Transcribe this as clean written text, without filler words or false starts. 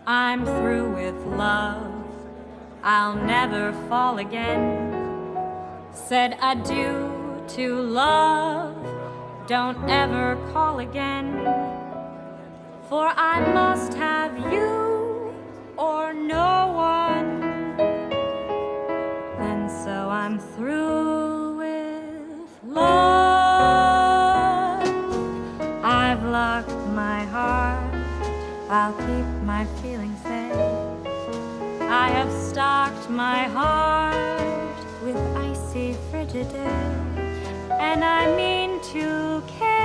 I'm through with love, I'll never fall again. Said adieu to love, don't ever call again. For I must have you or no one. And so I'm through with love. I've locked my heart, I'll keep my feelings safe. I have stocked my heart with icy Frigidaire, and I mean to care.